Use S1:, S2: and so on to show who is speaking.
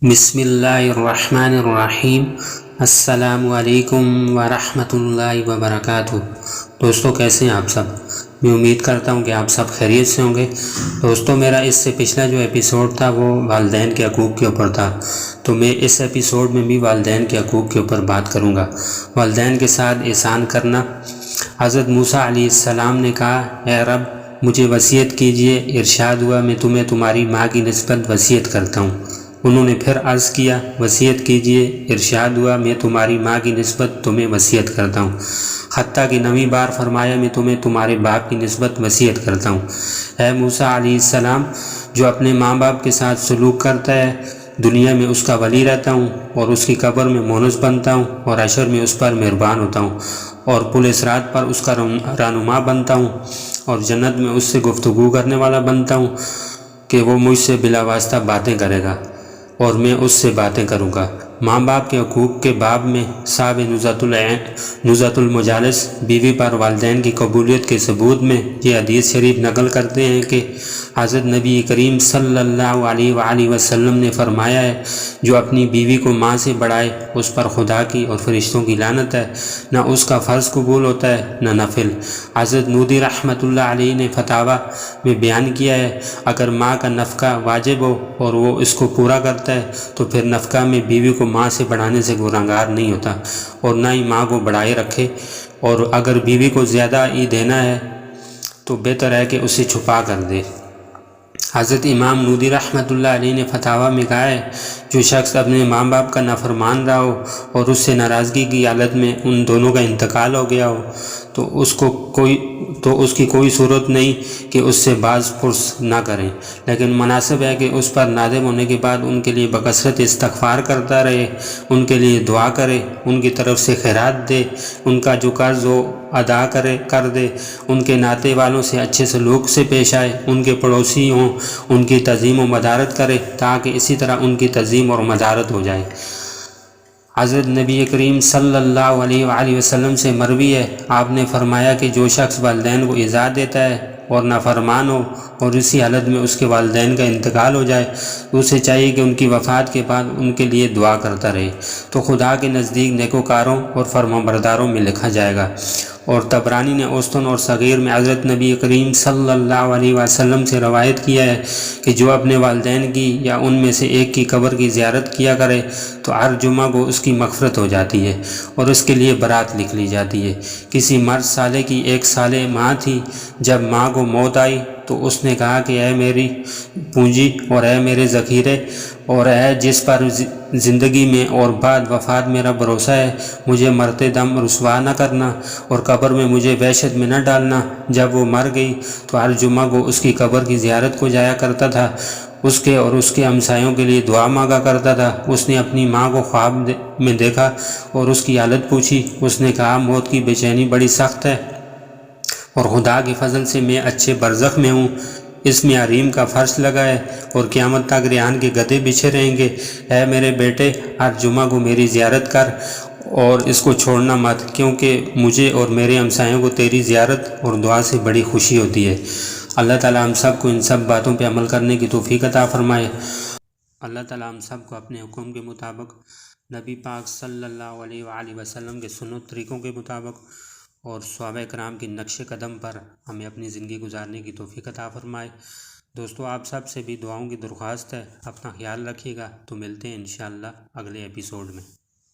S1: بسم اللہ الرحمن الرحیم۔ السلام علیکم ورحمۃ اللہ وبرکاتہ۔ دوستو کیسے ہیں آپ سب؟ میں امید کرتا ہوں کہ آپ سب خیریت سے ہوں گے۔ دوستو میرا اس سے پچھلا جو ایپیسوڈ تھا وہ والدین کے حقوق کے اوپر تھا، تو میں اس ایپیسوڈ میں بھی والدین کے حقوق کے اوپر بات کروں گا۔ والدین کے ساتھ احسان کرنا۔ حضرت موسیٰ علیہ السلام نے کہا، اے رب مجھے وصیت کیجئے، ارشاد ہوا میں تمہیں تمہاری ماں کی نسبت وصیت کرتا ہوں۔ انہوں نے پھر عرض کیا، وصیت کیجئے، ارشاد ہوا میں تمہاری ماں کی نسبت تمہیں وصیت کرتا ہوں۔ حتیٰ کہ 9ویں بار فرمایا، میں تمہیں تمہارے باپ کی نسبت وصیت کرتا ہوں۔ اے موسیٰ علیہ السلام، جو اپنے ماں باپ کے ساتھ سلوک کرتا ہے، دنیا میں اس کا ولی رہتا ہوں اور اس کی قبر میں مونس بنتا ہوں اور حشر میں اس پر مہربان ہوتا ہوں اور پل صراط پر اس کا رہنما بنتا ہوں اور جنت میں اس سے گفتگو کرنے والا بنتا ہوں کہ وہ مجھ سے بلا واسطہ باتیں کرے گا اور میں اس سے باتیں کروں گا۔ ماں باپ کے حقوق کے باب میں صاحب نزہۃ المجالس بیوی پر والدین کی قبولیت کے ثبوت میں یہ حدیث شریف نقل کرتے ہیں کہ حضرت نبی کریم صلی اللہ علیہ وآلہ وسلم نے فرمایا ہے، جو اپنی بیوی کو ماں سے بڑھائے اس پر خدا کی اور فرشتوں کی لعنت ہے، نہ اس کا فرض قبول ہوتا ہے نہ نفل۔ حضرت مودی رحمۃ اللہ علیہ نے فتاویٰ میں بیان کیا ہے، اگر ماں کا نفقہ واجب ہو اور وہ اس کو پورا کرتا ہے تو پھر نفقہ میں بیوی کو ماں سے بڑھانے سے گنہگار نہیں ہوتا اور نہ ہی ماں کو بڑھائے رکھے، اور اگر بیوی کو زیادہ ہی دینا ہے تو بہتر ہے کہ اسے چھپا کر دے۔ حضرت امام نودی رحمۃ اللہ علیہ نے فتاویٰ میں کہا ہے، جو شخص اپنے ماں باپ کا نافرمان رہا ہو اور اس سے ناراضگی کی حالت میں ان دونوں کا انتقال ہو گیا ہو تو اس کی کوئی صورت نہیں کہ اس سے باز پرس نہ کریں، لیکن مناسب ہے کہ اس پر نادم ہونے کے بعد ان کے لیے بکثرت استغفار کرتا رہے، ان کے لیے دعا کرے، ان کی طرف سے خیرات دے، ان کا جو قرض ہو ادا کر دے، ان کے ناتے والوں سے اچھے سلوک سے پیش آئے، ان کے پڑوسی ہوں ان کی تعظیم و مدارت کرے تاکہ اسی طرح ان کی تعظیم اور مدارت ہو جائے۔ حضرت نبی کریم صلی اللہ علیہ وآلہ وسلم سے مروی ہے، آپ نے فرمایا کہ جو شخص والدین کو ایذا دیتا ہے اور نافرمان ہو اور اسی حالت میں اس کے والدین کا انتقال ہو جائے تو اسے چاہیے کہ ان کی وفات کے بعد ان کے لیے دعا کرتا رہے، تو خدا کے نزدیک نیکوکاروں اور فرمانبرداروں میں لکھا جائے گا۔ اور طبرانی نے اوسطن اور صغیر میں حضرت نبی کریم صلی اللہ علیہ وسلم سے روایت کیا ہے کہ جو اپنے والدین کی یا ان میں سے ایک کی قبر کی زیارت کیا کرے تو ہر جمعہ کو اس کی مغفرت ہو جاتی ہے اور اس کے لیے برات لکھ لی جاتی ہے۔ کسی مرد سالے کی ایک سالے ماں تھی، جب ماں کو موت آئی تو اس نے کہا کہ اے میری پونجی اور اے میرے ذخیرے اور اے جس پر زندگی میں اور بعد وفات میرا بھروسہ ہے، مجھے مرتے دم رسوا نہ کرنا اور قبر میں مجھے وحشت میں نہ ڈالنا۔ جب وہ مر گئی تو ہر جمعہ کو اس کی قبر کی زیارت کو جایا کرتا تھا، اس کے اور اس کے ہمسایوں کے لیے دعا مانگا کرتا تھا۔ اس نے اپنی ماں کو خواب میں دیکھا اور اس کی حالت پوچھی، اس نے کہا موت کی بے چینی بڑی سخت ہے اور خدا کے فضل سے میں اچھے برزخ میں ہوں، اس میں حریم کا فرش لگا ہے اور قیامت تک ریحان کے گدے بچھے رہیں گے۔ اے میرے بیٹے، ہر جمعہ کو میری زیارت کر اور اس کو چھوڑنا مت، کیونکہ مجھے اور میرے ہمسایوں کو تیری زیارت اور دعا سے بڑی خوشی ہوتی ہے۔ اللہ تعالیٰ ہم سب کو ان سب باتوں پہ عمل کرنے کی توفیق عطا فرمائے۔ اللہ تعالیٰ ہم سب کو اپنے حکم کے مطابق، نبی پاک صلی اللہ علیہ وآلہ وسلم کے سنت طریقوں کے مطابق اور صحابہ کرام کی نقش قدم پر ہمیں اپنی زندگی گزارنے کی توفیق عطا فرمائے۔ دوستو آپ سب سے بھی دعاؤں کی درخواست ہے، اپنا خیال رکھیے گا، تو ملتے ہیں انشاءاللہ اگلے ایپیسوڈ میں۔